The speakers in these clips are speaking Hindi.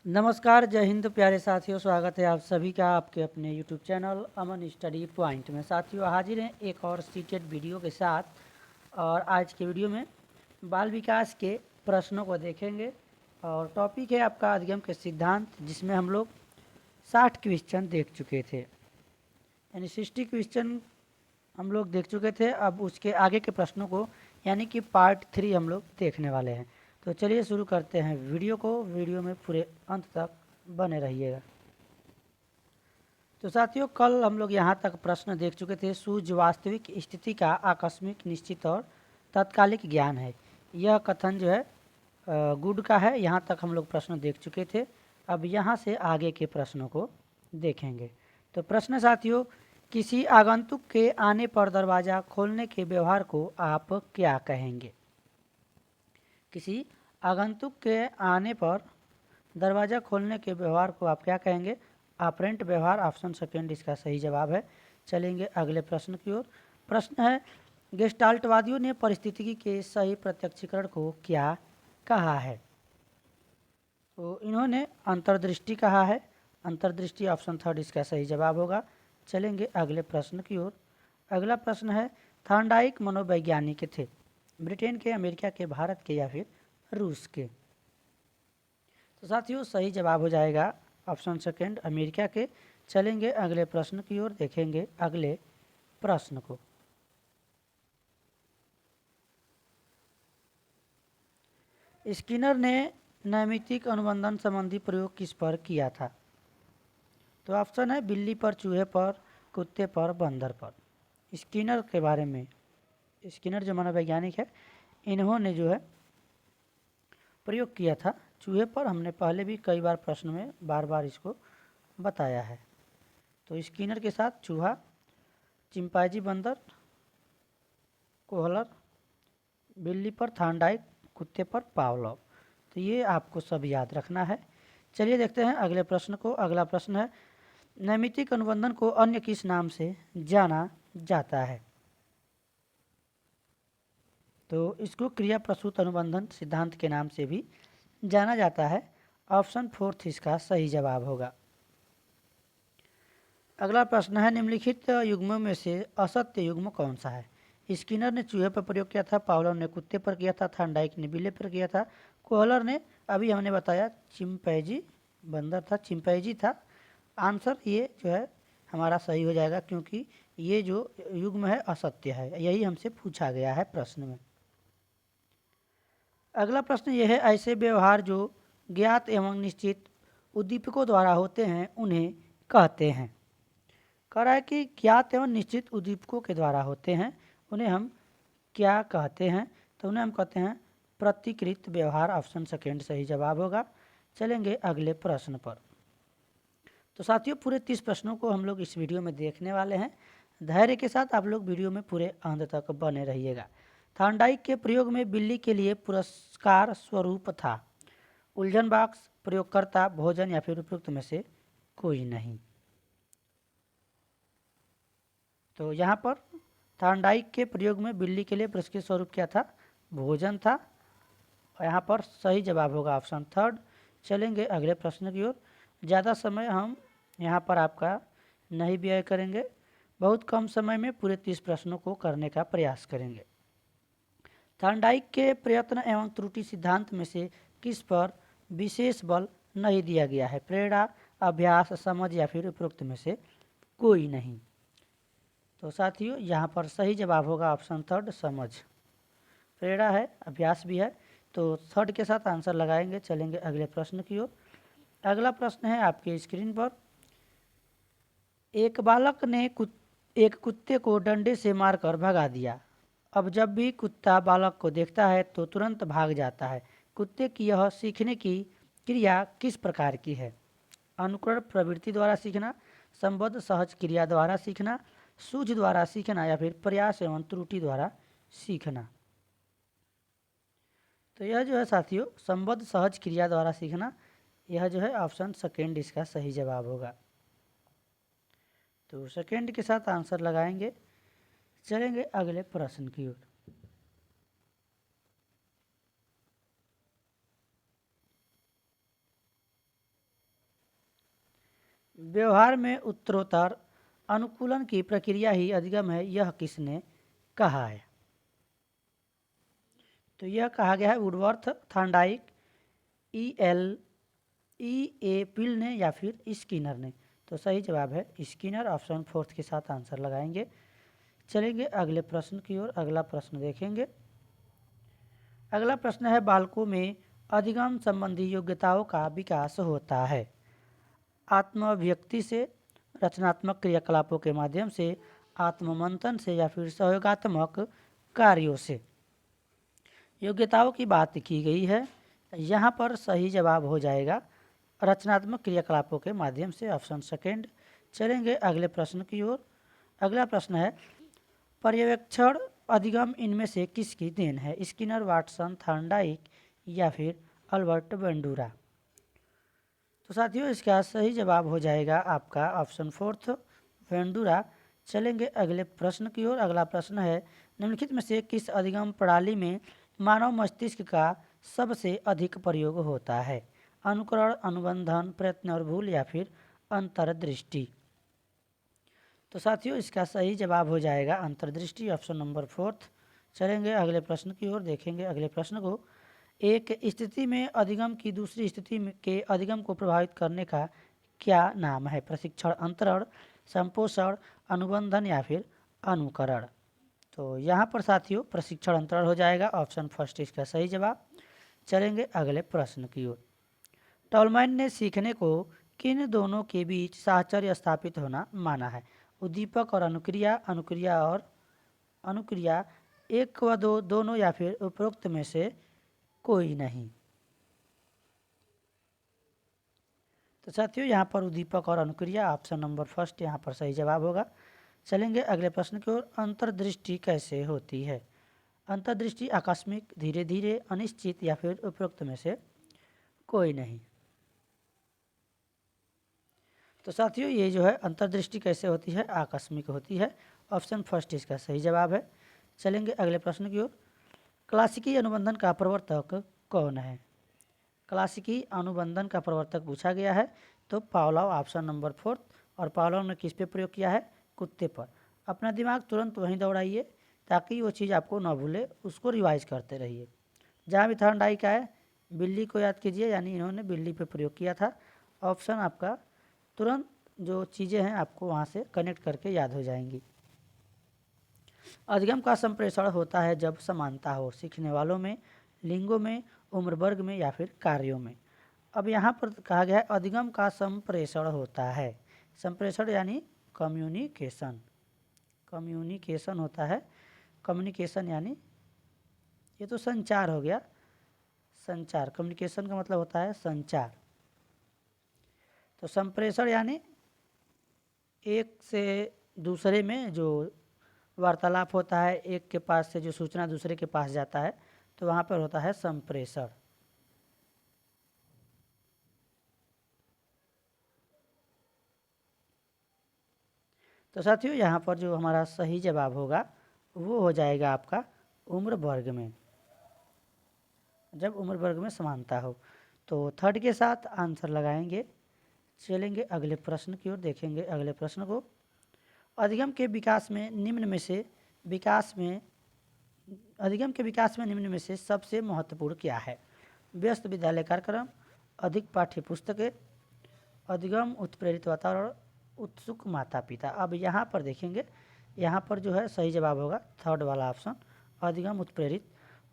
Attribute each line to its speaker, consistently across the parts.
Speaker 1: नमस्कार, जय हिंद प्यारे साथियों। स्वागत है आप सभी का आपके अपने YouTube चैनल अमन स्टडी पॉइंट में। साथियों, हाजिर हैं एक और सीटेड वीडियो के साथ। और आज के वीडियो में बाल विकास के प्रश्नों को देखेंगे और टॉपिक है आपका अधिगम के सिद्धांत, जिसमें हम लोग 60 क्वेश्चन देख चुके थे, यानी 60 क्वेश्चन हम लोग देख चुके थे। अब उसके आगे के प्रश्नों को यानी कि पार्ट 3 हम लोग देखने वाले हैं। तो चलिए शुरू करते हैं वीडियो को। वीडियो में पूरे अंत तक बने रहिएगा। तो साथियों, कल हम लोग यहाँ तक प्रश्न देख चुके थे। सूर्य वास्तविक स्थिति का आकस्मिक, निश्चित और तात्कालिक ज्ञान है। यह कथन जो है गुड का है। यहाँ तक हम लोग प्रश्न देख चुके थे। अब यहाँ से आगे के प्रश्नों को देखेंगे। तो प्रश्न साथियों, किसी आगंतुक के आने पर दरवाज़ा खोलने के व्यवहार को आप क्या कहेंगे? किसी आगंतुक के आने पर दरवाज़ा खोलने के व्यवहार को आप क्या कहेंगे? ऑपरेंट व्यवहार, ऑप्शन सेकेंड इसका सही जवाब है। चलेंगे अगले प्रश्न की ओर। प्रश्न है, गेस्टाल्टवादियों ने परिस्थितिकी के सही प्रत्यक्षीकरण को क्या कहा है? तो इन्होंने अंतर्दृष्टि कहा है। अंतर्दृष्टि ऑप्शन थर्ड इसका सही जवाब होगा। चलेंगे अगले प्रश्न की ओर। अगला प्रश्न है, थॉर्नडाइक मनोवैज्ञानिक थे? ब्रिटेन के, अमेरिका के, भारत के या फिर रूस के? तो साथियों, सही जवाब हो जाएगा ऑप्शन सेकेंड, अमेरिका के। चलेंगे अगले प्रश्न की ओर, देखेंगे अगले प्रश्न को। स्किनर ने नैमित्तिक अनुबंधन संबंधी प्रयोग किस पर किया था? तो ऑप्शन है बिल्ली पर, चूहे पर, कुत्ते पर, बंदर पर। स्किनर के बारे में, स्किनर जो मनोवैज्ञानिक है, इन्होंने जो है प्रयोग किया था चूहे पर। हमने पहले भी कई बार प्रश्न में बार बार इसको बताया है। तो स्किनर के साथ चूहा, चिंपैंजी, बंदर, कोहलर, बिल्ली पर थॉर्नडाइक, कुत्ते पर पावलोव। तो ये आपको सब याद रखना है। चलिए देखते हैं अगले प्रश्न को। अगला प्रश्न है, नैमित्तिक अनुबंधन को अन्य किस नाम से जाना जाता है? तो इसको क्रिया प्रसूत अनुबंधन सिद्धांत के नाम से भी जाना जाता है। ऑप्शन फोर्थ इसका सही जवाब होगा। अगला प्रश्न है, निम्नलिखित युग्मों में से असत्य युग्म कौन सा है? स्किनर ने चूहे पर प्रयोग किया था, पावलोव ने कुत्ते पर किया था, थॉर्नडाइक ने बिल्ली पर किया था, कोहलर ने अभी हमने बताया चिंपैंजी, बंदर था, चिंपैंजी था। आंसर ये जो है हमारा सही हो जाएगा, क्योंकि ये जो युग्म है असत्य है। यही हमसे पूछा गया है प्रश्न में। अगला प्रश्न ये है, ऐसे व्यवहार जो ज्ञात एवं निश्चित उद्दीपकों द्वारा होते हैं उन्हें कहते हैं। कह रहा है कि ज्ञात एवं निश्चित उद्दीपकों के द्वारा होते हैं, उन्हें हम क्या कहते हैं? तो उन्हें हम कहते हैं प्रतिकृत व्यवहार। ऑप्शन सेकेंड सही जवाब होगा। चलेंगे अगले प्रश्न पर। तो साथियों, पूरे 30 प्रश्नों को हम लोग इस वीडियो में देखने वाले हैं। धैर्य के साथ आप लोग वीडियो में पूरे अंत तक बने रहिएगा। थॉर्नडाइक के प्रयोग में बिल्ली के लिए पुरस्कार स्वरूप था? उलझन बॉक्स, प्रयोगकर्ता, भोजन या फिर उपयुक्त में से कोई नहीं। तो यहाँ पर थॉर्नडाइक के प्रयोग में बिल्ली के लिए पुरस्कार स्वरूप क्या था? भोजन था। यहाँ पर सही जवाब होगा ऑप्शन थर्ड। चलेंगे अगले प्रश्न की ओर। ज़्यादा समय हम यहाँ पर आपका नहीं व्यय करेंगे, बहुत कम समय में पूरे 30 प्रश्नों को करने का प्रयास करेंगे। थॉर्नडाइक के प्रयत्न एवं त्रुटि सिद्धांत में से किस पर विशेष बल नहीं दिया गया है? प्रेरणा, अभ्यास, समझ या फिर उपरोक्त में से कोई नहीं। तो साथियों, यहाँ पर सही जवाब होगा ऑप्शन थर्ड, समझ। प्रेरणा है, अभ्यास भी है, तो थर्ड के साथ आंसर लगाएंगे। चलेंगे अगले प्रश्न की ओर। अगला प्रश्न है आपके स्क्रीन पर, एक बालक ने एक कुत्ते को डंडे से मारकर भगा दिया। अब जब भी कुत्ता बालक को देखता है तो तुरंत भाग जाता है। कुत्ते की यह सीखने की क्रिया किस प्रकार की है? अनुकरण प्रवृत्ति द्वारा सीखना, संबद्ध सहज क्रिया द्वारा सीखना, सूझ द्वारा सीखना या फिर प्रयास एवं त्रुटि द्वारा सीखना? तो यह जो है साथियों, संबद्ध सहज क्रिया द्वारा सीखना, यह जो है ऑप्शन सेकेंड इसका सही जवाब होगा। तो सेकेंड के साथ आंसर लगाएंगे। चलेंगे अगले प्रश्न की ओर। व्यवहार में उत्तरोत्तर अनुकूलन की प्रक्रिया ही अधिगम है, यह किसने कहा है? तो यह कहा गया है वुडवर्थ, थॉर्नडाइक, ई ए पिल ने या फिर स्किनर ने। तो सही जवाब है स्किनर, ऑप्शन फोर्थ के साथ आंसर लगाएंगे। चलेंगे अगले प्रश्न की ओर। अगला प्रश्न देखेंगे। अगला प्रश्न है बालकों में अधिगम संबंधी योग्यताओं का विकास होता है आत्माभिव्यक्ति से, रचनात्मक क्रियाकलापों के माध्यम से, आत्ममंथन से या फिर सहयोगात्मक कार्यों से। योग्यताओं की बात की गई है, यहाँ पर सही जवाब हो जाएगा रचनात्मक क्रियाकलापों के माध्यम से, ऑप्शन सेकेंड। चलेंगे अगले प्रश्न की ओर। अगला प्रश्न है पर्यवेक्षण अधिगम इनमें से किसकी देन है? स्किनर, वाटसन, थॉर्नडाइक या फिर अल्बर्ट बंडूरा। तो साथियों इसका सही जवाब हो जाएगा आपका ऑप्शन फोर्थ, वेंडूरा। चलेंगे अगले प्रश्न की ओर। अगला प्रश्न है निम्नलिखित में से किस अधिगम प्रणाली में मानव मस्तिष्क का सबसे अधिक प्रयोग होता है? अनुकरण, अनुबंधन, प्रयत्न और भूल या फिर अंतर्दृष्टि। तो साथियों इसका सही जवाब हो जाएगा अंतर्दृष्टि, ऑप्शन नंबर फोर्थ। चलेंगे अगले प्रश्न की ओर। देखेंगे अगले प्रश्न को। एक स्थिति में अधिगम की दूसरी स्थिति के अधिगम को प्रभावित करने का क्या नाम है? प्रशिक्षण, अंतरण, संपोषण, अनुबंधन या फिर अनुकरण। तो यहाँ पर साथियों प्रशिक्षण अंतरण हो जाएगा, ऑप्शन फर्स्ट इसका सही जवाब। चलेंगे अगले प्रश्न की ओर। टॉलमैन ने सीखने को किन दोनों के बीच साहचर्य स्थापित होना माना है? उद्दीपक और अनुक्रिया, अनुक्रिया और अनुक्रिया, एक व दो, दोनों या फिर उपरोक्त में से कोई नहीं। तो साथियों यहाँ पर उद्दीपक और अनुक्रिया, ऑप्शन नंबर फर्स्ट यहाँ पर सही जवाब होगा। चलेंगे अगले प्रश्न की ओर। अंतर्दृष्टि कैसे होती है? अंतर्दृष्टि आकस्मिक, धीरे धीरे, अनिश्चित या फिर उपरोक्त में से कोई नहीं। तो साथियों ये जो है अंतर्दृष्टि कैसे होती है? आकस्मिक होती है, ऑप्शन फर्स्ट इसका सही जवाब है। चलेंगे अगले प्रश्न की ओर। क्लासिकी अनुबंधन का प्रवर्तक कौन है? क्लासिकी अनुबंधन का प्रवर्तक पूछा गया है तो पावलोव, ऑप्शन नंबर फोर्थ। और पावलोव ने किस पे प्रयोग किया है? कुत्ते पर। अपना दिमाग तुरंत वहीं दौड़ाइए ताकि वो चीज़ आपको ना भूले, उसको रिवाइज करते रहिए। जहाँ भी थॉर्नडाइक आए बिल्ली को याद कीजिए, यानी इन्होंने बिल्ली पे प्रयोग किया था। ऑप्शन आपका तुरंत जो चीज़ें हैं आपको वहाँ से कनेक्ट करके याद हो जाएंगी। अधिगम का संप्रेषण होता है जब समानता हो सीखने वालों में, लिंगों में, उम्र वर्ग में या फिर कार्यों में। अब यहाँ पर कहा गया है अधिगम का संप्रेषण होता है। संप्रेषण यानी कम्युनिकेशन, कम्युनिकेशन होता है। कम्युनिकेशन यानी ये तो संचार हो गया, संचार। कम्युनिकेशन का मतलब होता है संचार। तो संप्रेषण यानी एक से दूसरे में जो वार्तालाप होता है, एक के पास से जो सूचना दूसरे के पास जाता है, तो वहाँ पर होता है संप्रेषण। तो साथियों यहाँ पर जो हमारा सही जवाब होगा वो हो जाएगा आपका उम्र वर्ग में, जब उम्र वर्ग में समानता हो। तो थर्ड के साथ आंसर लगाएंगे। चलेंगे अगले प्रश्न की ओर। देखेंगे अगले प्रश्न को। अधिगम के विकास में निम्न में से अधिगम के विकास में निम्न में से सबसे महत्वपूर्ण क्या है? व्यस्त विद्यालय कार्यक्रम, अधिक पाठ्य पुस्तकें, अधिगम उत्प्रेरित वातावरण, उत्सुक माता पिता। अब यहाँ पर देखेंगे, यहाँ पर जो है सही जवाब होगा थर्ड वाला ऑप्शन, अधिगम उत्प्रेरित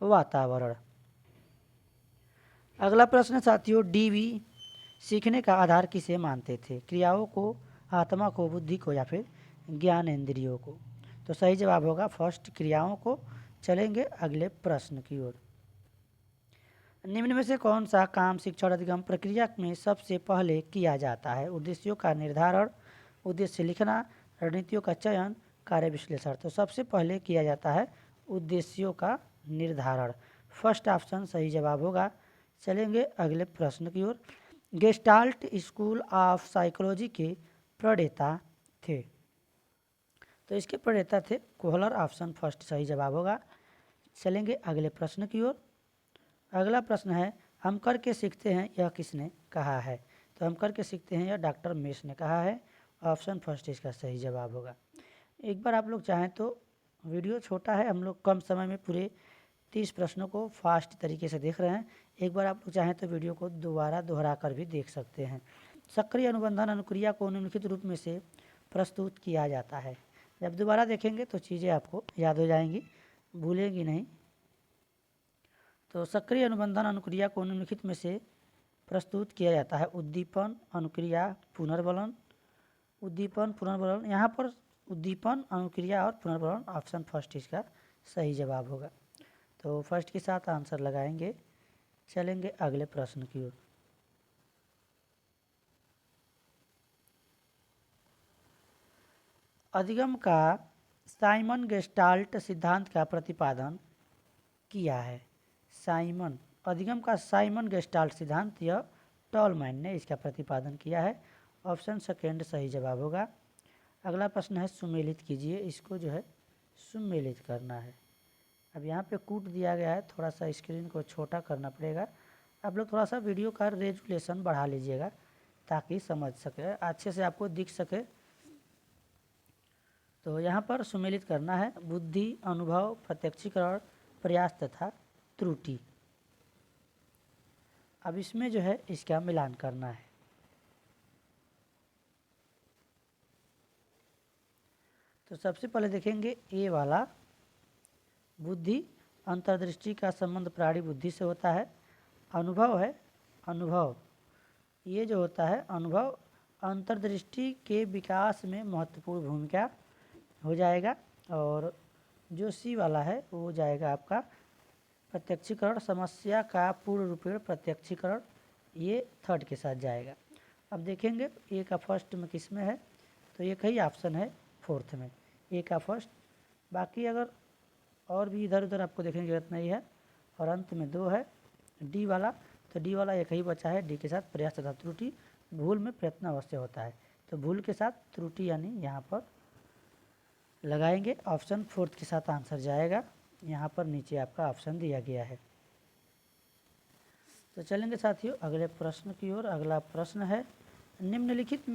Speaker 1: वातावरण। अगला प्रश्न साथियों, डीवी सीखने का आधार किसे मानते थे? क्रियाओं को, आत्मा को, बुद्धि को या फिर ज्ञानेंद्रियों को। तो सही जवाब होगा फर्स्ट, क्रियाओं को। चलेंगे अगले प्रश्न की ओर। निम्न में से कौन सा काम शिक्षण अधिगम प्रक्रिया में सबसे पहले किया जाता है? उद्देश्यों का निर्धारण, उद्देश्य लिखना, रणनीतियों का चयन, कार्य विश्लेषण। तो सबसे पहले किया जाता है उद्देश्यों का निर्धारण, फर्स्ट ऑप्शन सही जवाब होगा। चलेंगे अगले प्रश्न की ओर। गेस्टाल्ट स्कूल ऑफ साइकोलॉजी के प्रणेता थे? तो इसके प्रणेता थे कोहलर, ऑप्शन फर्स्ट सही जवाब होगा। चलेंगे अगले प्रश्न की ओर। अगला प्रश्न है हम करके सीखते हैं, यह किसने कहा है? तो हम करके सीखते हैं, या डॉक्टर मेस ने कहा है। ऑप्शन फर्स्ट इसका सही जवाब होगा। एक बार आप लोग चाहें तो, वीडियो छोटा है, हम लोग कम समय में पूरे 30 प्रश्नों को फास्ट तरीके से देख रहे हैं। एक बार आप लोग चाहें तो वीडियो को दोबारा दोहरा कर भी देख सकते हैं। सक्रिय अनुबंधन अनुक्रिया को निम्नलिखित रूप में से प्रस्तुत किया जाता है। जब दोबारा देखेंगे तो चीज़ें आपको याद हो जाएंगी, भूलेंगी नहीं। तो सक्रिय अनुबंधन अनुक्रिया को निम्नलिखित में से प्रस्तुत किया जाता है। उद्दीपन, अनुक्रिया, पुनर्बलन। उद्दीपन, पुनर्बलन, यहाँ पर उद्दीपन, अनुक्रिया और पुनर्बलन ऑप्शन फर्स्ट इसका सही जवाब होगा। तो फर्स्ट के साथ आंसर लगाएंगे। चलेंगे अगले प्रश्न की ओर। अधिगम का साइमन गेस्टाल्ट सिद्धांत का प्रतिपादन किया है। अधिगम का साइमन गेस्टाल्ट सिद्धांत, यह टॉलमैन ने इसका प्रतिपादन किया है। ऑप्शन सेकेंड सही जवाब होगा। अगला प्रश्न है सुमेलित कीजिए। इसको जो है सुमेलित करना है। अब यहाँ पे कूट दिया गया है, थोड़ा सा स्क्रीन को छोटा करना पड़ेगा। आप लोग थोड़ा सा वीडियो का रेजुलेशन बढ़ा लीजिएगा ताकि समझ सके, अच्छे से आपको दिख सके। तो यहाँ पर सुमेलित करना है बुद्धि, अनुभव, प्रत्यक्षीकरण, प्रयास तथा त्रुटि। अब इसमें जो है इसका मिलान करना है। तो सबसे पहले देखेंगे ए वाला, बुद्धि, अंतर्दृष्टि का संबंध प्राणी बुद्धि से होता है। अनुभव है, अनुभव ये जो होता है अनुभव अंतर्दृष्टि के विकास में महत्वपूर्ण भूमिका हो जाएगा। और जो सी वाला है वो हो जाएगा आपका प्रत्यक्षीकरण, समस्या का पूर्ण रूपेण प्रत्यक्षीकरण, ये थर्ड के साथ जाएगा। अब देखेंगे ए का फर्स्ट में किस में है, तो एक ही ऑप्शन है फोर्थ में, ए का फर्स्ट। बाकी अगर और भी इधर उधर आपको देखने की जरूरत नहीं है। और अंत में 2 है डी वाला, तो डी वाला एक ही बचा है। डी के साथ प्रयास तथा त्रुटि, भूल में प्रयत्न अवश्य होता है, तो भूल के साथ त्रुटि यानी यहाँ पर लगाएंगे। ऑप्शन फोर्थ के साथ आंसर जाएगा। यहाँ पर नीचे आपका ऑप्शन दिया गया है। तो चलेंगे साथियों अगले प्रश्न की ओर। अगला प्रश्न है निम्नलिखित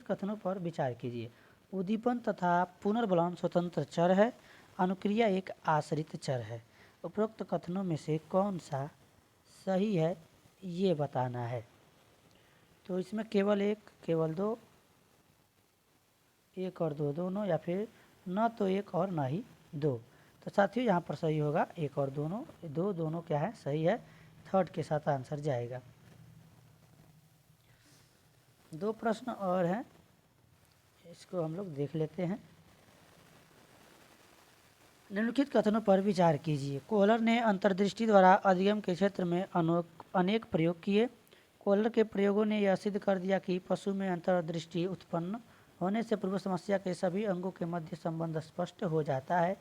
Speaker 1: कथनों पर विचार कीजिए। उद्दीपन तथा पुनर्बलन स्वतंत्र चर है, अनुक्रिया एक आश्रित चर है। उपरोक्त कथनों में से कौन सा सही है ये बताना है। तो इसमें केवल एक, केवल दो, एक और दो दोनों, या फिर न तो एक और ना ही दो। तो साथियों यहाँ पर सही होगा एक और दोनों, दो दोनों क्या है सही है, थर्ड के साथ आंसर जाएगा। 2 प्रश्न और हैं, इसको हम लोग देख लेते हैं। निम्नलिखित कथनों पर विचार कीजिए। कोहलर ने अंतर्दृष्टि द्वारा अधिगम के क्षेत्र में अनेक प्रयोग किए। कोहलर के प्रयोगों ने यह सिद्ध कर दिया कि पशु में अंतर्दृष्टि उत्पन्न होने से पूर्व समस्या के सभी अंगों के मध्य संबंध स्पष्ट हो जाता है,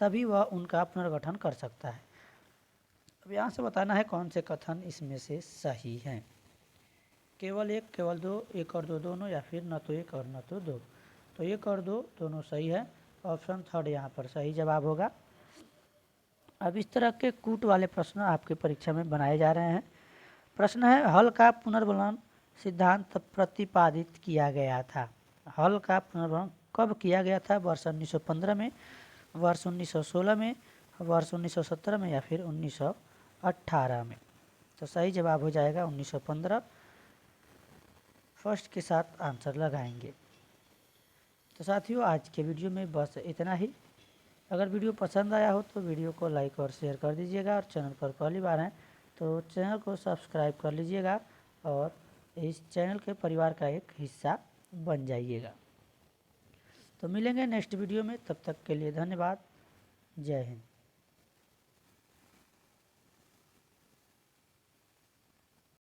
Speaker 1: तभी वह उनका पुनर्गठन कर सकता है। अब यहाँ से बताना है कौन से कथन इसमें से सही हैं। केवल एक, केवल दो, एक और दो दोनों, या फिर न तो एक और न तो दो। तो एक और दो दोनों सही है। ऑप्शन थर्ड यहाँ पर सही जवाब होगा। अब इस तरह के कूट वाले प्रश्न आपके परीक्षा में बनाए जा रहे हैं। प्रश्न है हल का पुनर्बलन सिद्धांत प्रतिपादित किया गया था। हल का पुनर्बलन कब किया गया था? वर्ष 1915 में, वर्ष 1916 में, वर्ष 1917 में, या फिर 1918 में। तो सही जवाब हो जाएगा 1915। फर्स्ट के साथ आंसर लगाएंगे। तो साथियों आज के वीडियो में बस इतना ही। अगर वीडियो पसंद आया हो तो वीडियो को लाइक और शेयर कर दीजिएगा, और चैनल पर पहली बार हैं तो चैनल को सब्सक्राइब कर लीजिएगा और इस चैनल के परिवार का एक हिस्सा बन जाइएगा। तो मिलेंगे नेक्स्ट वीडियो में, तब तक के लिए धन्यवाद। जय हिंद।